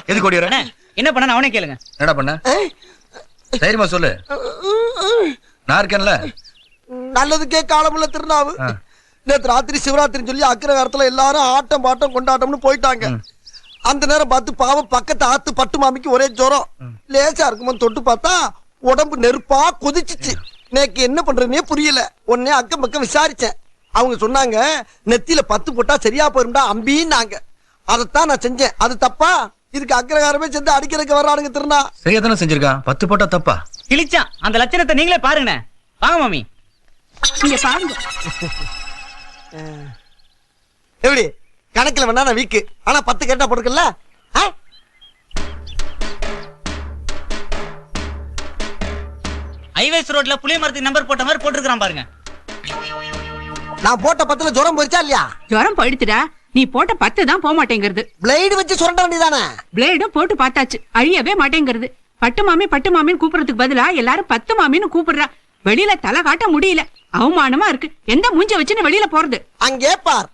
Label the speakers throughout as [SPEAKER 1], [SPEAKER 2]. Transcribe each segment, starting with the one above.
[SPEAKER 1] எதுக்கு ஓடி வர?
[SPEAKER 2] என்ன பண்ண அவனே கேளுங்க.
[SPEAKER 1] என்னடா பண்ண? தைரியமா சொல்லு. நான் இருக்கேன்ல.
[SPEAKER 3] நல்லதுக்கே காலமுள்ள திருநாவு. நேத்து ராத்திரி சிவராத்திரின்னு சொல்லி அக்கிரகாரத்துல எல்லாரும் ஆட்டம் பாட்டம் கொண்டாட்டம்னு போயிட்டாங்க. அந்த நேரம் பார்த்து பாவம் பக்கத்து ஆத்து பட்டு மாமிக்கு ஒரே ஜுரம். லேசா இருக்குமோ தொட்டு பார்த்தா உடம்பு நெருப்பா கொதிச்சிச்சு. நேக்கு என்ன பண்றதுன்னே புரியல. உடனே அக்கம் பக்கம் விசாரிச்சேன். அவங்க சொன்னாங்க நெத்தியில 10 போட்டா சரியா போயிருந்தா அம்பின்னாங்க. அதைத்தான் நான் செஞ்சேன். அது தப்பா? இதுக்கு அக்கிரகாரமே சேர்ந்து அடிக்கிறதுக்கு வர்றானுங்க திருநா.
[SPEAKER 1] சரியா தானே செஞ்சிருக்கான். 10 போட்டா தப்பா?
[SPEAKER 2] கிழிச்சான். அந்த லட்சணத்தை நீங்களே பாருங்கண்ணே. வாங்க மாமி.
[SPEAKER 4] இங்க பாருங்க.
[SPEAKER 3] எப்படி கணக்குல வேணா நான் வீக்கு. ஆனா 10 கேட்டா போட்டுக்கல.
[SPEAKER 2] ஹைவேஸ் ரோட்ல புளிய மரத்துக்கு நம்பர் போட்ட மாதிரி போட்டுருக்கான் பாருங்க.
[SPEAKER 3] நான் போட்ட 10ல ஜுரம் போயிடுச்சா இல்லையா?
[SPEAKER 4] ஜுரம் போயிடுச்சுடா. நீ போட்ட 10 தான் போக மாட்டேங்கிறது.
[SPEAKER 3] பிளேடு வச்சு சுரண்ட வேண்டியதானே?
[SPEAKER 4] பிளேடும் போட்டு பார்த்தாச்சு, அழியவே மாட்டேங்கிறது. பட்டு மாமின்னு கூப்பிடுறதுக்கு பதிலா எல்லாரும் 10 மாமின்னு கூப்பிடுறா. வெளியில தலை காட்ட முடியல. அவமானமா இருக்கு. எந்த மூஞ்ச வச்சுன்னு வெளியில போறது?
[SPEAKER 3] அங்கே பார்.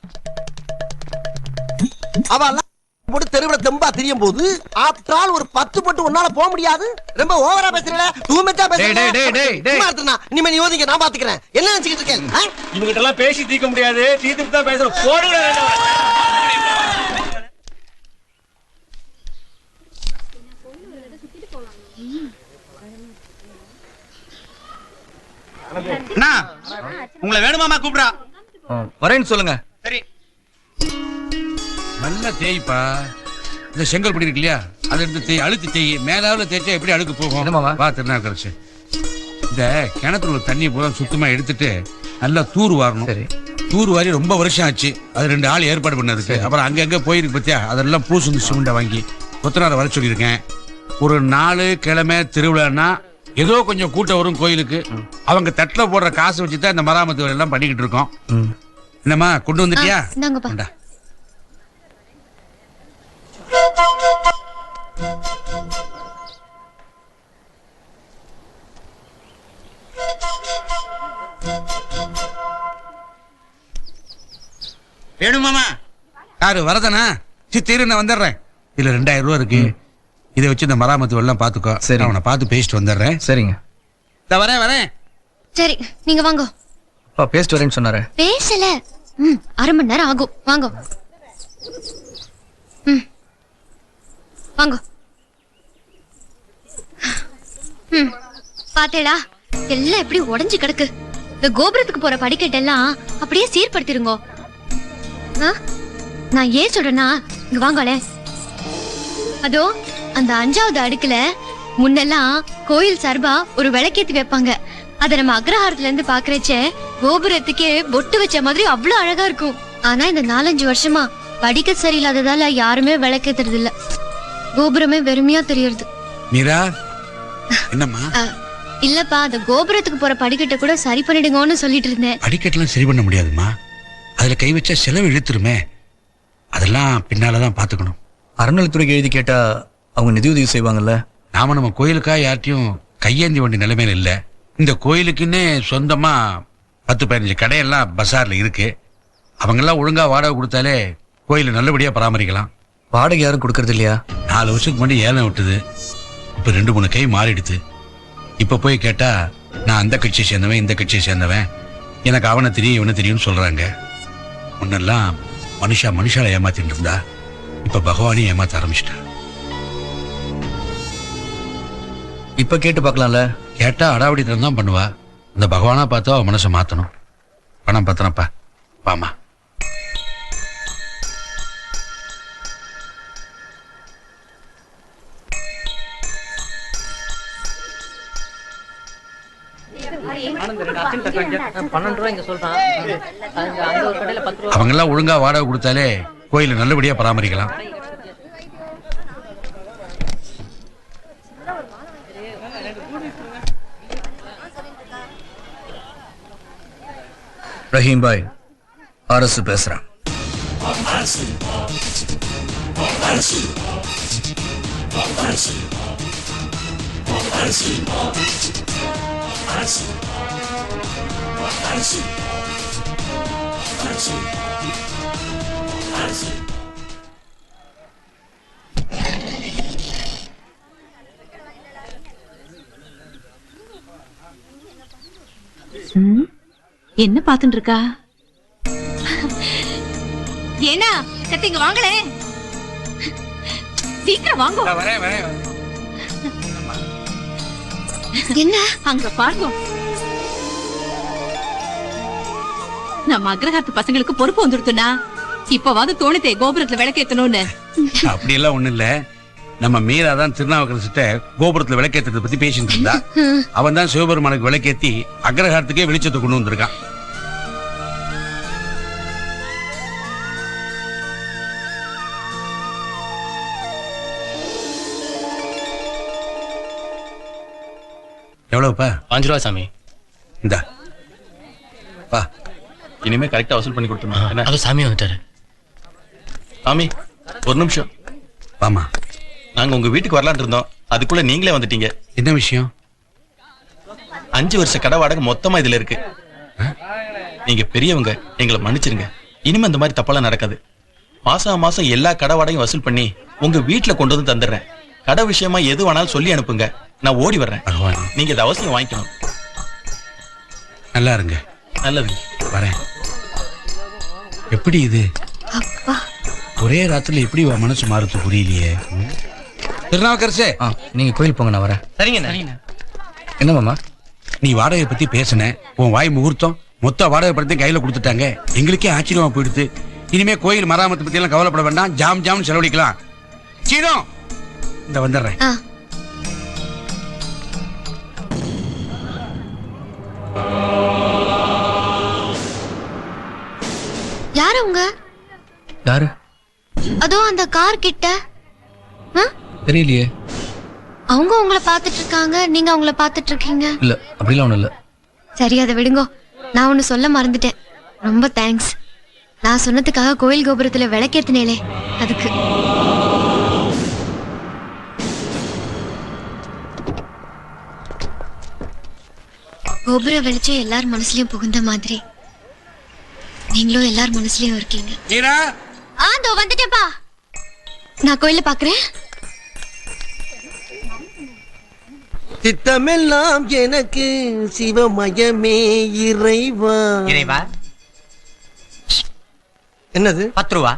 [SPEAKER 3] அவெல்லாம் போட்டு தெருவுல தெம்பா தெரியும் போது ஆப்டால் ஒரு 10 போட்டு உன்னால போக முடியாது. ரொம்ப ஓவரா பேசுறல. தூமெச்சா பேசுறேன். இனிமே நீ ஓதிங்க, நான் பாத்துக்கிறேன். என்ன நினைச்சிட்டு இருக்கேன்?
[SPEAKER 5] இவங்க கிட்ட எல்லாம் பேசி தீர்க்க முடியாது. தீர்த்து தான் பேசுறோம். போடுங்க.
[SPEAKER 6] அண்ணா உங்களை வேணுமாமா கூப்பிடா.
[SPEAKER 1] வரேன்னு சொல்லுங்க.
[SPEAKER 6] சரி. நல்ல தேய்ப்பா. இந்த செங்கல் படி இருக்கு இல்லையா, அதை எடுத்து தேய், அழுத்தி தேய். மேலாவில் தேய்ச்சா எப்படி அழுக்கு போகும்? வா திருநாக்கரசு. இந்த கிணத்துல தண்ணி பூரா சுத்தமா எடுத்துட்டு நல்லா தூர் வாரணும். சரி. தூர் வாரி ரொம்ப வருஷம் ஆச்சு. அது 2 ஆள் ஏற்பாடு பண்ணதுக்கு. அப்புறம் அங்கங்க போயிருக்கு பத்தியா, அதெல்லாம் பூசு சிமெண்ட வாங்கி கொத்தனார வர சொல்லியிருக்கேன். ஒரு 4 கிழமை திருவிழான்னா ஏதோ கொஞ்சம் கூட்டம் வரும் கோயிலுக்கு. அவங்க தட்டுல போடுற காசு வச்சுதான் இந்த மராமத்து வேலை எல்லாம் பண்ணிக்கிட்டு இருக்கோம். என்னம்மா கொண்டு வந்துட்டியா? வேணுமாமா? யாரு வரதானா? சித்திரு நான் வந்துடுறேன். இதுல 2000 ரூபா இருக்கு. இதை வச்சு இந்த மராமத்து எல்லாம் பாத்துக்கோ. சரி, அவனை பார்த்து பேசிட்டு வந்துடுறேன்.
[SPEAKER 1] சரிங்க.
[SPEAKER 6] வரேன்.
[SPEAKER 7] சரி, நீங்க வாங்க.
[SPEAKER 1] பேசிட்டு வரேன்னு சொன்னாரு.
[SPEAKER 7] பேசல. 1/2 மணி நேரம் ஆகும். வாங்க. வாங்க. பாத்தேடா, எல்லாம் எப்படி உடைஞ்சு கிடக்கு. இந்த கோபுரத்துக்கு போற படிக்கட்டெல்லாம் அப்படியே சீர்படுத்திருங்க. நான் ஏன் சொல்றேன்னா, இங்க வாங்கலே. அதோ அந்த 5வது அடுக்குல முன்னெல்லாம் கோயில் சார்பா ஒரு விளக்கேத்தி வைப்பாங்க. அத நம்ம அக்ரஹாரத்துல இருந்து பாக்குறச்சே கோபுரத்துக்கே பொட்டு வச்ச மாதிரி அவ்வளவு அழகா இருக்கும். ஆனா இந்த 4-5 வருஷமா படிக்க சரியில்லாததால யாருமே விளக்கேத்துறது இல்ல. கோபுரமே வெறுமையா தெரியறது.
[SPEAKER 6] மீரா, என்னம்மா?
[SPEAKER 7] இல்லப்பா, அந்த கோபுரத்துக்கு போற படிக்கட்டை கூட சரி பண்ணிடுங்கன்னு சொல்லிட்டு இருந்தேன்.
[SPEAKER 6] படிக்கட்டெல்லாம் சரி பண்ண முடியாதுமா. அதுல கை வச்சா செலவு இழுத்துருமே. அதெல்லாம் பின்னாலதான் பாத்துக்கணும்.
[SPEAKER 1] அறநிலைத்துறைக்கு எழுதி கேட்டா அவங்க நிதியுதவி செய்வாங்கல்ல.
[SPEAKER 6] நாம நம்ம கோயிலுக்கா யார்ட்டையும் கையேந்தி வேண்டிய நிலைமையில இல்ல. இந்த கோயிலுக்குன்னே சொந்தமா 10-15 கடையெல்லாம் பசார்ல இருக்கு. அவங்க எல்லாம் ஒழுங்கா வாடகை கொடுத்தாலே கோயில நல்லபடியா பராமரிக்கலாம்.
[SPEAKER 1] வாடகை யாரும் கொடுக்கறது இல்லையா?
[SPEAKER 6] 4 வருஷத்துக்கு முன்னாடி ஏலம் விட்டுது. இப்ப 2-3 கை மாறிடுது. இப்ப போய் கேட்டா நான் அந்த கட்சியை சேர்ந்தவன், இந்த கட்சியை சேர்ந்தவன், எனக்கு அவனை தெரியும் இவனை தெரியும்னு சொல்றாங்க. முன்னெல்லாம் மனுஷால ஏமாத்திட்டு இருந்தா, இப்ப பகவானையும் ஏமாத்த ஆரம்பிச்சிட்டா.
[SPEAKER 1] இப்ப கேட்டு பார்க்கலாம்ல.
[SPEAKER 6] கேட்டா அடாவடித்தனம் தான் பண்ணுவா. இந்த பகவானா பார்த்தா அவ மனசை மாத்தணும். பணம் பத்திரப்பா. பாமா. அவங்க எல்லாம் ஒழுங்கா வாடகை கொடுத்தாலே கோயில நல்லபடியா பராமரிக்கலாம்.
[SPEAKER 1] ரஹீம் பாய், அரசு பேசுறான்.
[SPEAKER 4] என்ன பாத்துட்டு இருக்கா? ஏனா சத்திங்க வாங்களே, சீக்கிரம் வாங்க.
[SPEAKER 6] வரேன் வரேன்.
[SPEAKER 7] என்ன
[SPEAKER 4] அங்க பாருங்க, நம்ம அக்ரஹாரத்து பசங்களுக்கு பொறுப்பு வந்துடுத்துனா இப்பவாது தோணித்தே கோபுரத்துல விளக்கேத்தணும்னு.
[SPEAKER 6] அப்படி எல்லாம் ஒண்ணு இல்ல. நம்ம மீரா தான் திருநாவுக்கரசிட்ட கோபுரத்துல விளக்கேற்றதை பத்தி பேசிட்டு இருந்தா. அவன் தான் சிவபெருமானுக்கு விளக்கேத்தி அக்ரஹாரத்துக்கே வெளிச்சத்தை கொண்டு வந்திருக்கான். எவ்வளவுப்பா?
[SPEAKER 5] 5 ரூபா சாமி.
[SPEAKER 6] இந்தா வா.
[SPEAKER 5] இனிமே கரெக்டா வசூல் பண்ணி கொடுத்துருங்க. அது சாமி வந்துட்டாரு. சாமி ஒரு நிமிஷம்.
[SPEAKER 6] வாமா.
[SPEAKER 5] நாங்க உங்க வீட்டுக்கு வரலான்னு இருந்தோம், அதுக்குள்ள நீங்களே வந்துட்டீங்க.
[SPEAKER 6] என்ன விஷயம்?
[SPEAKER 5] 5 வருஷ கடை வாடகை மொத்தமா இதுல இருக்கு. நீங்க பெரியவங்க, எங்களை மன்னிச்சிருங்க. இனிமே இந்த மாதிரி தப்பெல்லாம் நடக்காது. மாசம் மாசம் எல்லா கடை வாடகையும் வசூல் பண்ணி உங்க வீட்டுல கொண்டு வந்து தந்துடுறேன். கடை விஷயமா எது வேணாலும் சொல்லி அனுப்புங்க, நான் ஓடி வர்றேன்.
[SPEAKER 6] பகவான்,
[SPEAKER 5] நீங்க இதை அவசியம் வாங்கிக்கணும்.
[SPEAKER 6] நல்லா இருங்க.
[SPEAKER 5] நல்லது.
[SPEAKER 6] வரேன். எப்படி இது ஒரே ராத்திரில எப்படி உன் மனசு மாறுது புரியலையே. திருநாவுக்கரசே,
[SPEAKER 1] நீங்க கோயில் போங்க, நான் வரேன்.
[SPEAKER 2] சரிங்க.
[SPEAKER 1] என்ன மாமா?
[SPEAKER 6] நீ வாடகை பத்தி பேசின, உன் வாய் முகூர்த்தம் மொத்த வாடகை படத்தையும் கையில கொடுத்துட்டாங்க. எங்களுக்கே ஆச்சரியமா போயிடுது. இனிமே கோயில் மராமத்து பத்தி எல்லாம் கவலைப்பட வேண்டாம், ஜாம் ஜாம் செலவழிக்கலாம். சீனோ, இந்த வந்துடுறேன்.
[SPEAKER 7] யாரு உங்க?
[SPEAKER 1] யாரு?
[SPEAKER 7] அதோ அந்த கார் கிட்ட.
[SPEAKER 1] தெரியலையே.
[SPEAKER 7] அவங்க உங்களை பாத்துட்டு இருக்காங்க, நீங்க அவங்கள பாத்துட்டு இருக்கீங்க.
[SPEAKER 1] இல்ல, அப்படிலாம் ஒண்ணும் இல்ல.
[SPEAKER 7] சரி, அதை விடுங்கோ. நான் ஒண்ணு சொல்ல மறந்துட்டேன். ரொம்ப தேங்க்ஸ். நான் சொன்னதுக்காக கோயில் கோபுரத்துல விளக்கேத்தினேலே, அதுக்கு. கோபுர வெளிச்சம் எல்லார் மனசுலயும் புகுந்த மாதிரி நீங்களும் எல்லார் மனசுலயும் இருக்கீங்க.
[SPEAKER 6] மீரா,
[SPEAKER 7] அதோ வந்துட்டேப்பா. நான் கோயில பாக்குறேன்.
[SPEAKER 3] சித்தமெல்லாம் எனக்கு சிவமயமே இறைவா.
[SPEAKER 2] இறைவா,
[SPEAKER 3] என்னது?
[SPEAKER 2] 10 ரூபா.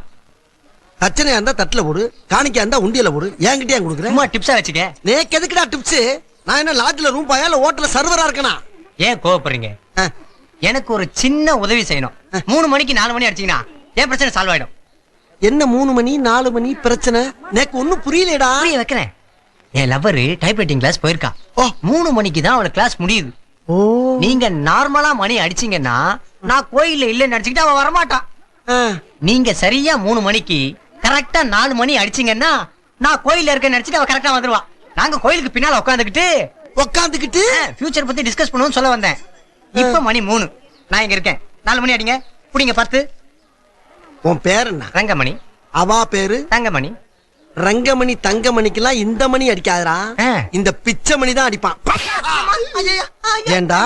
[SPEAKER 3] அச்சனையா இருந்தா தட்டுல போடு, காணிக்கா இருந்தா உண்டியல போடு. என்கிட்ட ஏன் கொடுக்குறேன்?
[SPEAKER 2] சும்மா டிப்ஸா வச்சுக்க.
[SPEAKER 3] நேக்கு எதுக்குடா டிப்ஸ்? நான் என்ன லாட்ஜ்ல ரூம் பாயா இல்ல ஹோட்டல்ல சர்வரா இருக்கனா?
[SPEAKER 2] ஏன் கோவப்படுறீங்க? எனக்கு ஒரு சின்ன உதவி செய்யணும். 3 மணிக்கு 4 மணி அடிச்சீங்கன்னா என் பிரச்சனை சால்வ் ஆயிடும்.
[SPEAKER 3] என்ன 3 மணி 4 மணி பிரச்சனை? நேக்கு ஒண்ணும் புரியலடா.
[SPEAKER 2] புரிய வைக்கிறேன். என் லவர் டைப்ரைட்டிங் கிளாஸ் போயிருக்கா. 3 மணிக்கு தான் அவளை கிளாஸ் முடியுது. நீங்க நார்மலா மணி அடிச்சீங்கன்னா நான் கோயில்ல இல்லன்னு நினைச்சுக்கிட்டு அவன் வரமாட்டான். நீங்க சரியா 3 மணிக்கு கரெக்டா 4 மணி அடிச்சீங்கன்னா நான் கோயில்ல இருக்கேன்னு நினைச்சிட்டு அவ கரெக்டா வந்துருவா. நாங்க கோயிலுக்கு பின்னால உட்காந்துக்கிட்டு ஃபியூச்சர் பத்தி டிஸ்கஸ் பண்ணுவோம்னு சொல்ல வந்தேன். இப்ப மணி 3, நான் இங்க இருக்கேன். 4 மணி அடிங்க, புடிங்க 10.
[SPEAKER 3] உன் பேர் என்ன?
[SPEAKER 2] ரங்கமணி.
[SPEAKER 3] அவா பேரு
[SPEAKER 2] தங்கமணி.
[SPEAKER 3] ரங்கமணி தங்கமணிக்கெல்லாம் இந்த மணி அடிக்காதரா, இந்த பிச்சை மணி தான் அடிப்பான். ஏண்டா,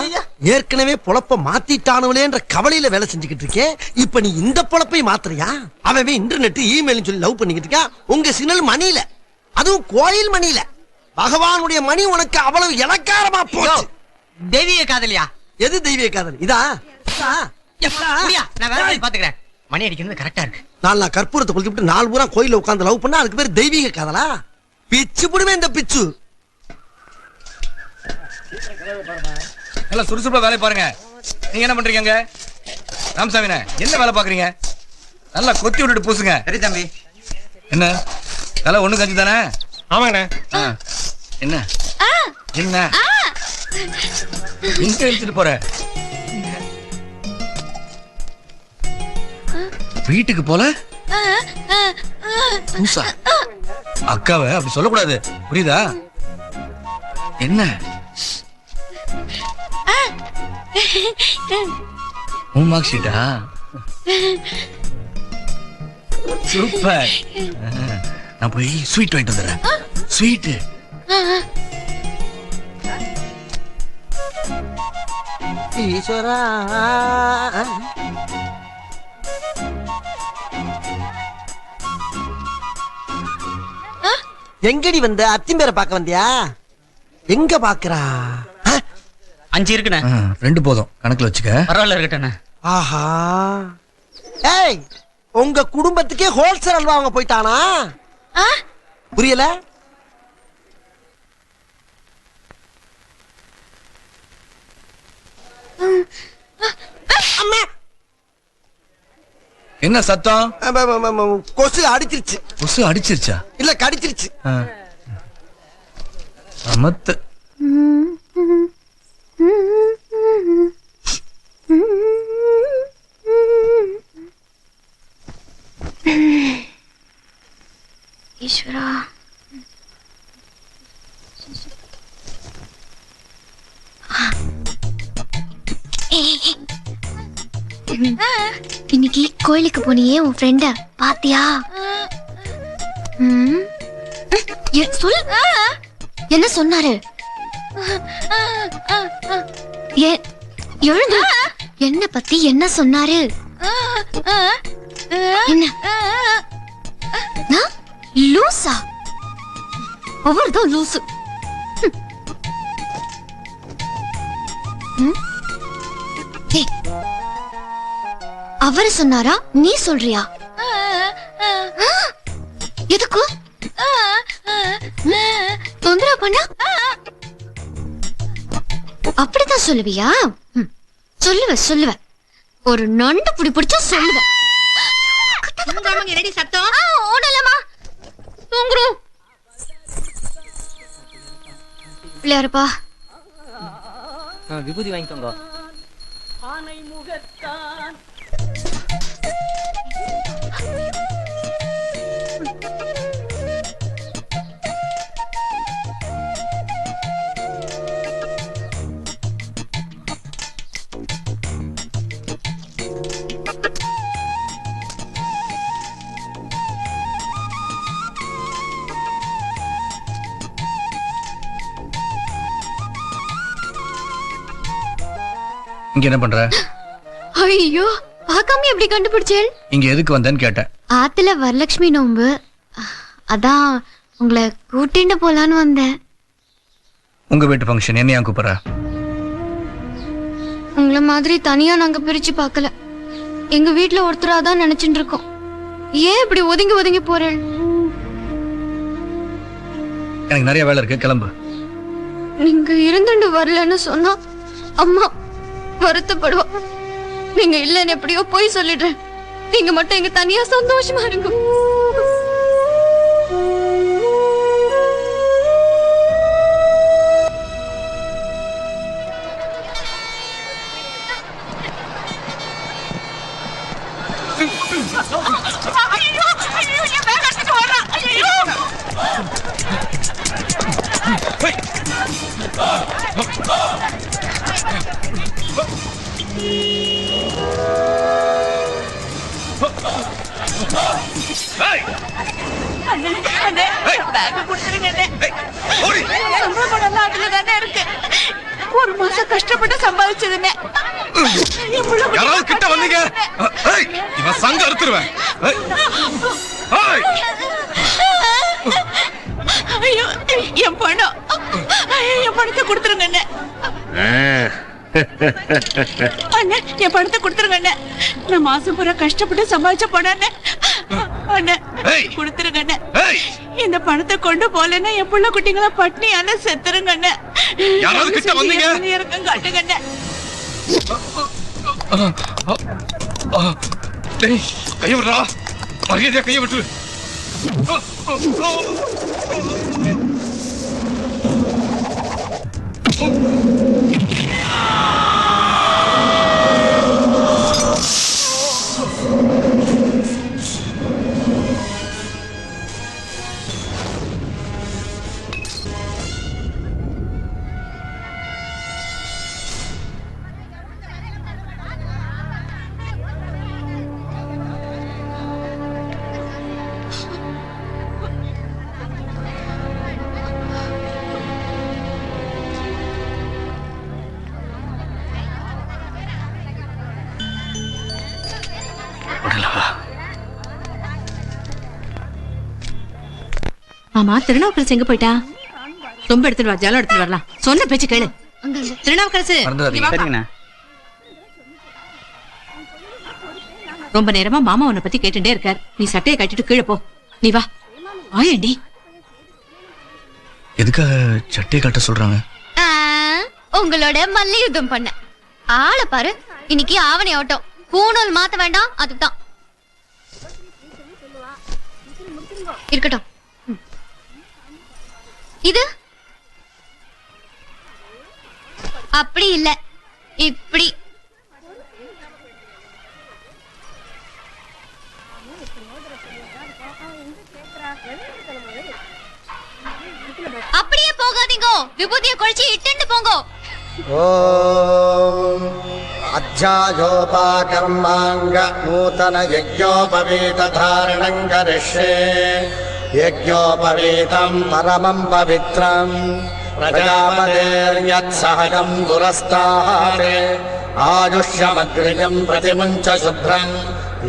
[SPEAKER 3] ஏற்கனவே பொழப்ப மாத்திட்டானவளேன்ற கவலையில வேலை செஞ்சுக்கிட்டு இருக்கேன். இப்ப நீ இந்த பொழப்பை மாத்துறியா? அவன் இன்டர்நெட் இமெயில் சொல்லி லவ் பண்ணிக்கிட்டு இருக்கா. உங்க சிக்னல் மணியில, அதுவும் கோயில் மணியில. பகவானுடைய மணி உனக்கு அவ்வளவு இலக்காரமா போச்சு.
[SPEAKER 2] தெய்வீக காதலியா?
[SPEAKER 3] எது தெய்வீக காதல்? இதா?
[SPEAKER 2] நான் வேற பாத்துக்கிறேன். மணி அடிக்கிறது கரெக்டா இருக்கு.
[SPEAKER 3] நான் கற்பூரத்தை கொளுத்திட்டு 4 பூரா கோயில உட்கார்ந்து லவ் பண்ணா அதுக்கு பேர் தெய்வீக காதலா? பிச்சு புடுமே இந்த பிச்சு.
[SPEAKER 1] நல்லா சுறுசுறுப்பா வேலை பாருங்க. நீங்க என்ன பண்றீங்க? ராமசாமினே, என்ன வேலை பாக்குறீங்க? நல்லா கொத்தி விட்டுட்டு பூசுங்க.
[SPEAKER 2] சரி தம்பி.
[SPEAKER 1] என்ன தலை ஒண்ணு கஞ்சி தானே?
[SPEAKER 5] ஆமாங்கண்ணே.
[SPEAKER 1] என்ன என்ன எங்க எடுத்துட்டு போற? வீட்டுக்கு போல பூசா? அக்காவை அப்படி சொல்லக்கூடாது, புரியுதா? என்ன உன் மார்க் ஷீட்டா? சூப்பர். நான் போய் ஸ்வீட் வாங்கிட்டு வந்துடுறேன். ஸ்வீட்
[SPEAKER 3] ஈஸ்வரா. எங்கடி வந்த? அத்திம்பேரை பார்க்க வந்தியா? எங்க பாக்குறா?
[SPEAKER 2] 5 இருக்குண்ணே.
[SPEAKER 1] 2 போதும் கணக்குல வச்சுக்க.
[SPEAKER 2] பரவாயில்ல இருக்கட்டண்ணே.
[SPEAKER 3] ஆஹா ஏய் உங்க குடும்பத்துக்கே ஹோல்சேல் அல்வா அவங்க போயிட்டானா? புரியல? அம்மா
[SPEAKER 1] என்ன சத்தம்?
[SPEAKER 3] கொசு அடிச்சிருச்சு.
[SPEAKER 1] கொசு அடிச்சிருச்சா?
[SPEAKER 3] இல்ல கடிச்சிருச்சு.
[SPEAKER 1] அமத்து.
[SPEAKER 7] ஈஸ்வரா இன்னைக்கு கோயிலுக்கு போனியே உன் ஃப்ரெண்ட பாத்தியா? சொல் என்ன சொன்னாரு? எழுந்து என்ன பத்தி என்ன சொன்னாரு? என்ன லூசா? அவர்தான் லூசு. அவரு சொன்னாரா நீ சொல்றியா? எதுக்கு தொந்தரவு பண்ண? அப்படித்தான் சொல்லுவியா? சொல்லுவ ஒரு நண்டு புடி பிடிச்சா சொல்லுவ.
[SPEAKER 4] என்னடி சத்தம்?
[SPEAKER 7] ஓடலமா தூங்குறோம். பிள்ளையாரப்பா
[SPEAKER 2] விபூதி வாங்கிக்கோங்க.
[SPEAKER 1] இங்க என்ன பண்ற?
[SPEAKER 7] ஐயோ பாக்காம எப்படி கண்டுபிடிச்சேன்?
[SPEAKER 1] இங்க எதுக்கு வந்தேன்னு கேட்டேன்.
[SPEAKER 7] ஆத்துல வரலட்சுமி நோம்பு, அதான் உங்களை கூட்டிட்டு போலான்னு வந்தேன்.
[SPEAKER 1] உங்க வீட்டு ஃபங்க்ஷன் என்ன ஏன் கூப்பிடுற?
[SPEAKER 7] உங்களை மாதிரி தனியா நாங்க பிரிச்சு பார்க்கல. எங்க வீட்டுல ஒருத்தராதான் நினைச்சுட்டு இருக்கோம். ஏன் இப்படி ஒதுங்கி ஒதுங்கி போறேன்?
[SPEAKER 1] எனக்கு நிறைய வேலை இருக்கு, கிளம்பு.
[SPEAKER 7] நீங்க இருந்துட்டு வரலன்னு சொன்னா அம்மா வருத்தப்படுவா. நீங்க இல்லன்னு எப்படியோ போய் சொல்லிடுறேன். நீங்க மட்டும் எங்க தனியா சந்தோஷமா இருங்க.
[SPEAKER 4] ஒரு மாசம் கஷ்டப்பட்டு சம்பாதிச்சதுமே
[SPEAKER 1] யாராவது கிட்ட வந்தீங்க இவன் சங்க அறுத்துருவேன்.
[SPEAKER 4] ஐயோ என் பணம், என் பணத்தை கொடுத்துருங்க அண்ணே. அண்ணே என் பணத்தை கொடுத்துருங்க அண்ணே. நான் மாசம் பூரா கஷ்டப்பட்டு சம்பாதிச்ச பணம் அண்ணே. அண்ணே கொடுத்துருங்க அண்ணே. இந்த பணத்தை கொண்டு போலன்னா என் புள்ள குட்டிங்களா பட்னியால செத்துருங்க அண்ணே.
[SPEAKER 1] யாராவது கிட்ட வந்தீங்க
[SPEAKER 4] இறக்கம் காட்டுங்க அண்ணே.
[SPEAKER 1] கைய விடுறா, மரியாதையா கைய விட்டு.
[SPEAKER 4] ஆமா திருநாவுக்கரசு எங்க போயிட்டா? சொம்ப எடுத்துட்டு வா, ஜலம் எடுத்துட்டு வரலாம். சொன்ன பேச்சு கேளு.
[SPEAKER 7] அங்க
[SPEAKER 4] திருநாவுக்கரசு
[SPEAKER 1] மறந்துடாதீங்க.
[SPEAKER 4] இங்க வாப்பா.
[SPEAKER 8] சரிங்கண்ணா.
[SPEAKER 4] ரொம்ப நேரமா மாமா உன்னை பத்தி கேட்டுட்டே இருக்கார். நீ சட்டையை கட்டிட்டு கீழே போ. நீ வா வாயண்டி.
[SPEAKER 1] எதுக்காக சட்டையை கட்ட சொல்றாங்க?
[SPEAKER 7] உங்களோட மல்யுத்தம் பண்ண ஆளை பாரு. இன்னைக்கு ஆவணி ஆட்டம். பூணூல் மாத்த வேண்டாம். அதுதான் இருக்கட்டும். இது அப்படி இல்ல, இப்படி. அப்படியே போகாதீங்க. விபூதியை குழைச்சி இட்டுண்டு போங்க.
[SPEAKER 3] ஓம் அத்தியாயோபாகர்மாங்க நூதன யஜ்ஞோபவீத தாரணம் கரிஷ்யே. யஜ்ஞோபவீதம் பரமம் பவித்ரம் பிரஜாபதேர்யத் சஹகம் புரஸ்தாத் ஆயுஷ்யமக்ரியம் பிரதிமுஞ்ச சுப்ரம்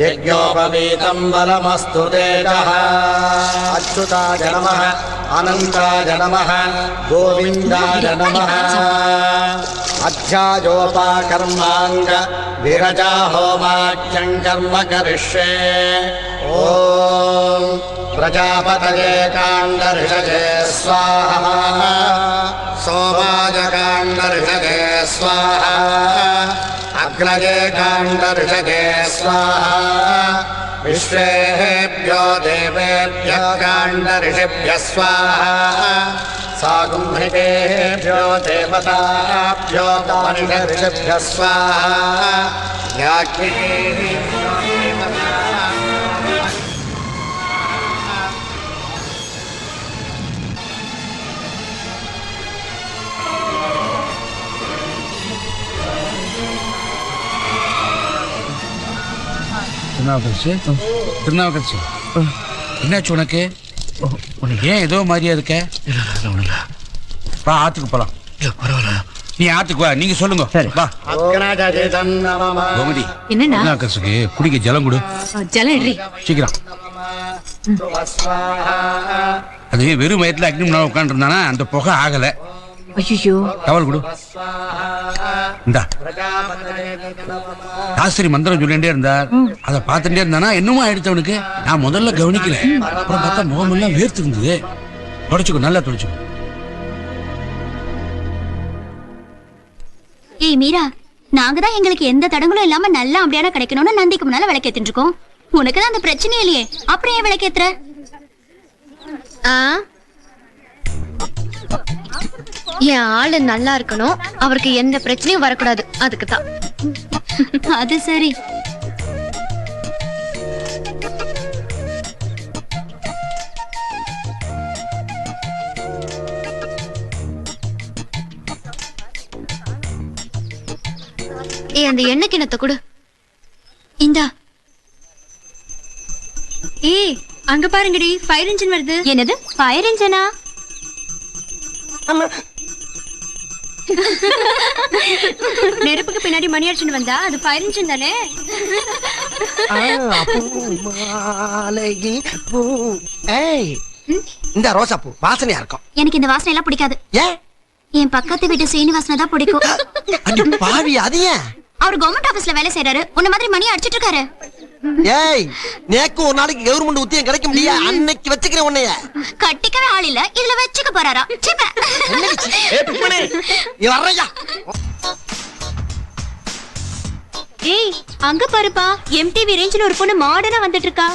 [SPEAKER 3] யஜ்ஞோபவீதம் பலமஸ்து தேஜः. அச்சுதாய நமः, அனந்தாய நமः, கோவிந்தாய நமः. அத்தியாயோபாகர்மாங்க விரஜா ஹோமாख्यं கர்ம கரிஷ்யே. ஓம் பிரஜாபதயே காண்டர்ஷயே ஸ்வாஹா. சோமாய காண்டர்ஷயே ஸ்வாஹா. அக்னயே காண்டர்ஷயே ஸ்வாஹா. விஸ்வேभ्यो देवेभ्यः काण्डऋषिभ्यः स्वाहा. सागुम्भिकेभ्यो देवताभ्यो काण्डऋषिभ्यः स्वाहा. याज्ञिकेभ्यो
[SPEAKER 6] திருநாவுக்கரசு என்னாச்சு உனக்கு? ஏன் ஏதோ மாதிரியா இருக்க? வா ஆத்துக்கு போலாம். நீ ஆத்துக்கு வா, நீங்க சொல்லுங்க. வா கோமதி,
[SPEAKER 4] என்னண்ணா?
[SPEAKER 6] திருநாவுக்கரசுக்கு குடிக்க ஜலம் கொடு.
[SPEAKER 4] ஜலம் இடி.
[SPEAKER 6] சீக்கிரம். அது வெறும் வயத்துல அக்னி முன்னாடி உட்காந்து இருந்தானா அந்த புகை ஆகல.
[SPEAKER 4] ஐயோ,
[SPEAKER 6] டவல் கொடு. இந்தா சாஸ்திரி மந்திரம் சொல்லிட்டே இருந்தார். அதை பார்த்துட்டே இருந்தானா என்னமோ ஆயிடுத்தவனுக்கு. நான் முதல்ல கவனிக்கல, அப்புறம் பார்த்தா முகமெல்லாம் வேர்த்து இருந்தது. தொடச்சுக்கோ, நல்லா தொடச்சுக்கோ.
[SPEAKER 9] ஏய் மீரா, நாங்க தான் எங்களுக்கு எந்த தடங்களும் இல்லாம நல்ல அப்படியான கிடைக்கணும்னு நந்திக்கு முன்னால விளக்கேத்திட்டு இருக்கோம். உனக்கு தான் அந்த பிரச்சனை இல்லையே, அப்புறம் ஏன் விளக்கேத்துற?
[SPEAKER 7] என் ஆளு நல்லா இருக்கணும், அவருக்கு எந்த பிரச்சனையும் வரக்கூடாது. அதுக்கு தான்.
[SPEAKER 9] அது சரி.
[SPEAKER 7] அந்த எண்ணெய் கிணத்தை கொடு.
[SPEAKER 9] இந்தா.
[SPEAKER 7] ஏய், அங்க பாருங்கடி, ஃபயர் இன்ஜின் வருது.
[SPEAKER 9] என்னது ஃபயர் இன்ஜினா?
[SPEAKER 7] நெருப்புக்கு பின்னாடி மணி அடிச்சுட்டு வந்தா அது ஃபயர் இன்ஜின் தானே?
[SPEAKER 3] இந்த ரோசா பூ வாசனையா இருக்கும்.
[SPEAKER 9] எனக்கு இந்த வாசனை எல்லாம் பிடிக்காது.
[SPEAKER 3] ஏன்?
[SPEAKER 9] என் பக்கத்து வீட்டு சீனிவாசனை தான் பிடிக்கும்.
[SPEAKER 3] அடி பாவி, அது ஏன்?
[SPEAKER 9] அவர் கவர்மெண்ட் ஆபீஸ்ல வேலை செய்யறாரு. உன்ன மாதிரி மணி அடிச்சிட்டு இருக்காரு.
[SPEAKER 3] ஏய், நேக்கு ஒரு நாளைக்கு கவர்மெண்ட் உத்தியம் கிடைக்க முடியா? அன்னைக்கு வச்சுக்கிறேன் உன்னைய.
[SPEAKER 9] கட்டிக்கவே ஆள் இல்ல, இதுல வச்சுக்க போறாரா? ஏய், அங்க பாருப்பா, எம்டிவி ரேஞ்சில ஒரு பொண்ணு மாடர்னா வந்துட்டு இருக்கா.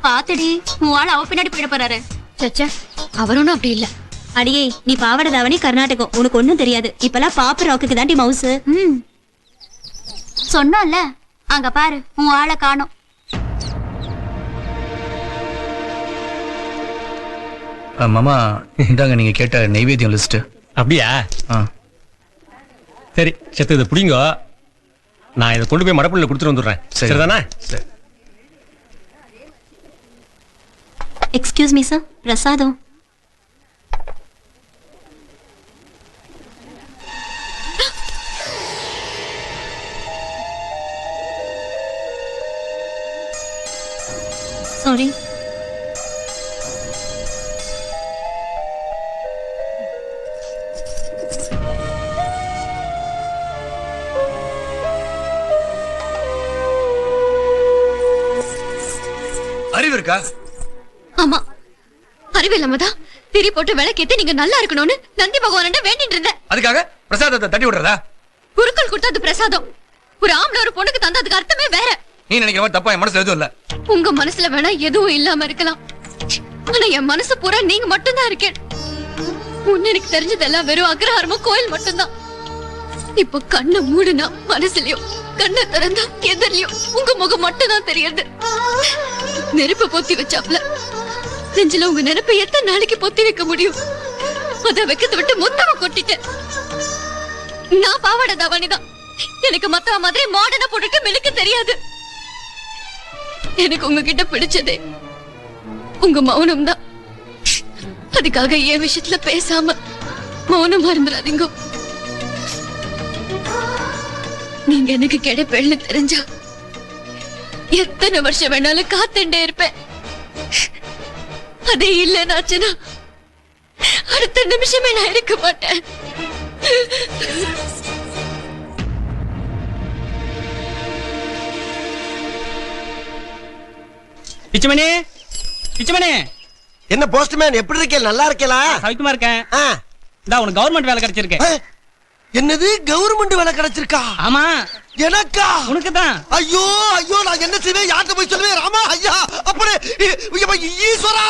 [SPEAKER 9] பாத்துடி, உன் ஆள் அவ பின்னாடி போயிட போறாரு.
[SPEAKER 7] சச்சா, அவர் ஒன்றும் அப்படி இல்ல.
[SPEAKER 9] அடியே, நீ பாவட தாவணி கர்நாடகம், உனக்கு ஒண்ணும் தெரியாது. இப்பெல்லாம் பாப்பு ராக்குக்கு தாண்டி மவுஸ். சொன்னோம்ல, அங்க பாரு, உன் ஆளை காணோம்.
[SPEAKER 1] மாமா, இந்தாங்க நீங்க கேட்ட நைவேத்தியம் லிஸ்ட்.
[SPEAKER 10] அப்படியா? சரி, செத்து இதை பிடிங்க. நான் இதை கொண்டு போய் மடப்பள்ளியில் கொடுத்துட்டு வந்துடுறேன். சரிதானே?
[SPEAKER 1] சரி.
[SPEAKER 9] எக்ஸ்கியூஸ் மீ சார், பிரசாதம். சாரி.
[SPEAKER 1] அறிவு இருக்கா?
[SPEAKER 7] ஆமா, அறிவு இல்லாம தான் திரி போட்டு விளக்கேத்தி நீங்க நல்லா இருக்கணும்னு நந்தி பகவான்கிட்ட வேண்டிட்டு இருந்தேன்.
[SPEAKER 1] அதுக்காக பிரசாதத்தை தட்டி விடுறதா?
[SPEAKER 7] குருக்கள் கொடுத்தா அது பிரசாதம். ஒரு ஆம்பளை ஒரு பொண்ணுக்கு தந்தா அதுக்கு அர்த்தமே வேற.
[SPEAKER 1] நீ நினைக்கிற மாதிரி தப்பா என் மனசுல எதுவும் இல்ல.
[SPEAKER 7] உங்க மனசுல வேணா எதுவும் இல்லாம இருக்கலாம், ஆனா என் மனசு பூரா நீங்க மட்டும்தான் இருக்கேன். முன்ன எனக்கு தெரிஞ்சதெல்லாம் வெறும் அக்ரஹாரமும் கோயில் மட்டும்தான். இப்ப கண்ணை மூடுனா மனசுலயும், கண்ணை திறந்தா எதிரிலயும் உங்க முகம் மட்டும்தான் தெரியுது. நெருப்பு பொத்தி வச்சாப்ல நெஞ்சில உங்க நெருப்பை எத்தனை நாளைக்கு பொத்தி வைக்க முடியும்? அத வைக்கத்தை விட்டு மொத்தமா கொட்டிட்டேன். நான் பாவாடை தாவாணிதான். எனக்கு மத்தவ மாதிரி மாடர்னா போட்டுட்டு மினுக்கு தெரியாது. எனக்கு உங்ககிட்ட பிடிச்சதே உங்க மௌனம் தான். அதுக்காக என் விஷயத்துல பேசாம மௌனமா இருந்துடாதீங்க. நீங்க எனக்கு கிடைப்பேன்னு தெரிஞ்சா எத்தனை வருஷம் வேணாலும் காத்துட்டே இருப்பேன். அதே இல்லைன்னாச்சுன்னா அடுத்த நிமிஷமே நான் இருக்க மாட்டேன்.
[SPEAKER 2] பிச்சுமணி, பிச்சுமணி.
[SPEAKER 3] என்ன போஸ்ட்மேன், எப்படி இருக்கே? நல்லா இருக்கேலா?
[SPEAKER 2] சவிக்குமா இருக்கேன். இந்தா உனக்கு கவர்மெண்ட் வேலை கிடைச்சிருக்கு.
[SPEAKER 3] என்னது கவர்மெண்ட் வேலை கிடைச்சிருக்கா?
[SPEAKER 2] ஆமா.
[SPEAKER 3] எனக்கா?
[SPEAKER 2] உனக்கு தான்.
[SPEAKER 3] ஐயோ ஐயோ, நான் என்ன செய்வேன்? யார்கிட்ட போய் சொல்லுவேன்? ராமா ஐயா, அப்படி ஈஸ்வரா.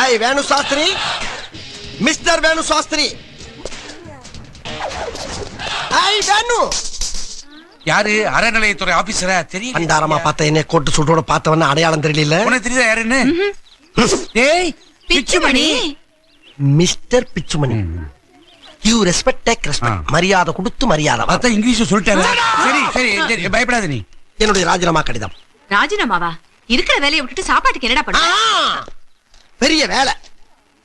[SPEAKER 3] ஏய் வேணு சாஸ்திரி, மிஸ்டர் வேணு சாஸ்திரி. ஏய் வேணு.
[SPEAKER 6] யாரு? அறநிலையத்துறை ஆபீசரா? தெரியல.
[SPEAKER 3] அண்டாரமா பார்த்த என்ன கோட்டு சுட்டோட பார்த்தவன அடையாளம் தெரியல.
[SPEAKER 6] உனக்கு தெரியுதா யாருன்னு? ஏய்
[SPEAKER 4] Pichumani.
[SPEAKER 3] Mister Pichumani. You respect, take respect. மரியாதை கொடுத்து மரியாதை.
[SPEAKER 6] அதான் இங்கிலீஷ் சொல்லிட்டாரு. சரி சரி சரி, பயப்படாத நீ.
[SPEAKER 3] என்னுடைய ராஜினாமா கடிதம்.
[SPEAKER 4] ராஜினாமாவா? இருக்கிற வேலையை விட்டுட்டு சாப்பாட்டுக்கு என்னடா பண்ண?
[SPEAKER 3] பெரிய வேலை.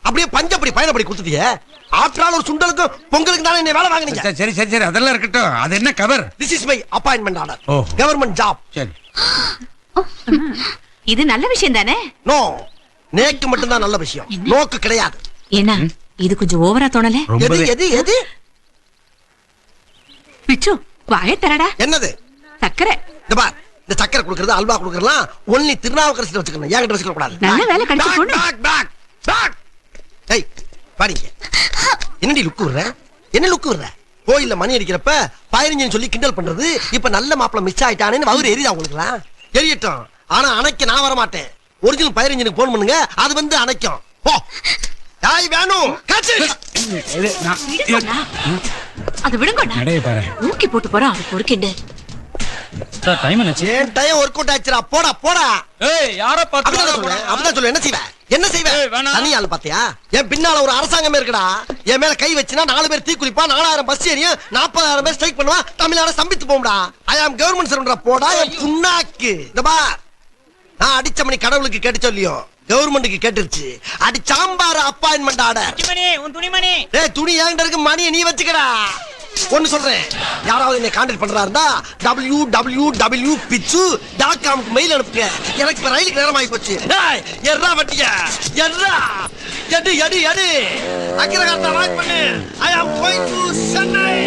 [SPEAKER 3] அப்படியே பஞ்சப்படி பயணப்படி கொடுத்துட்டியே. ஆற்றால் ஒரு சுண்டலுக்கு பொங்கலுக்கு தானே என்ன வேலை வாங்குனீங்க?
[SPEAKER 6] சரி சரி சரி, அதெல்லாம் இருக்கட்டும். அது என்ன cover?
[SPEAKER 3] This is my appointment order.
[SPEAKER 6] Oh.
[SPEAKER 3] Government job.
[SPEAKER 6] சரி.
[SPEAKER 4] இது நல்ல விஷயம் தானே?
[SPEAKER 3] நோ, நேக்கு மட்டும் தான் நல்ல விஷயம், நோக்கு கிடையாது.
[SPEAKER 4] என்ன இது கொஞ்சம் ஓவரா தோணல?
[SPEAKER 3] எது எது எது?
[SPEAKER 4] பிச்சு வாய தரடா.
[SPEAKER 3] என்னது?
[SPEAKER 4] சக்கரை.
[SPEAKER 3] இந்த பார், இந்த சக்கரை கொடுக்கறது, அல்வா கொடுக்கறதுலாம் ஒன்லி திருநாவுக்கரசு வச்சுக்கணும். ஏன் கிட்ட வச்சுக்க கூடாது.
[SPEAKER 4] நல்ல வேலை கிடைச்சு போன.
[SPEAKER 3] ஏய் பாருங்க, என்னடி லுக்கு விடுற? என்ன லுக்கு விடுற? கோயில்ல மணி அடிக்கிறப்ப 15 சொல்லி கிண்டல் பண்றது. இப்ப நல்ல மாப்பிள்ள மிஸ் ஆயிட்டானேன்னு அவரு எரியுதா உங்களுக்குலாம்? எரியட்டும், ஆனா அணைக்க நான் வர மாட்டேன். ஒரிஜினல் 15 போன் பண்ணுங்க, அது வந்து அணைக்கும். போ. ஏய் வேணும்,
[SPEAKER 4] அது விடுங்க.
[SPEAKER 6] நடைய பாரு.
[SPEAKER 4] ஊக்கி போட்டு போறான் அது பொறுக்கிண்டு.
[SPEAKER 2] சார் டைம் என்னாச்சு?
[SPEAKER 3] ஏன் டைம் ஒர்க் அவுட் ஆச்சுடா. போடா போடா.
[SPEAKER 2] ஏய் யார
[SPEAKER 3] அப்படிதான் சொல்லு. என்ன செய்வ? என்ன செய்வ? தனி ஆளு பாத்தியா? என் பின்னால ஒரு அரசாங்கமே இருக்குடா. என் மேல கை வச்சுனா 4 பேர் தீ குளிப்பா, 4000 பஸ் ஏறியும் 40,000 பேர் ஸ்ட்ரைக் பண்ணுவா, தமிழ்நாடு சம்பித்து போகும்டா. ஐ ஆம் கவர்மெண்ட் சர்வன்டா. போடா என் புண்ணாக்கு. இந்த பார், நான் அடிச்ச மணி கடவுளுக்கு கேட்டு சொல்லியோ, கவர்மெண்ட்டுக்கு கேட்டுருச்சு. அடி சாம்பார் அப்பாயின்மெண்ட் ஆர்டர்.
[SPEAKER 2] உன் துணிமணி.
[SPEAKER 3] டேய் துணி ஏங்கிட்ட இருக்கு, மணியை நீ வச்சுக்கடா. ஒன்னு சொல்றேன், யாராவது என்ன கான்டாக்ட் பண்றா இருந்தா www.pitchu.com மெயில் அனுப்புங்க. எனக்கு இப்ப ரயிலுக்கு நேரம் ஆகி போச்சு. டேய் எர்ரா வட்டியா, எர்ரா எடு எடு எடு. அக்கிரகாரத்தை வாய்ப் பண்ணு. ஐ அம் கோயிங் டு சென்னை.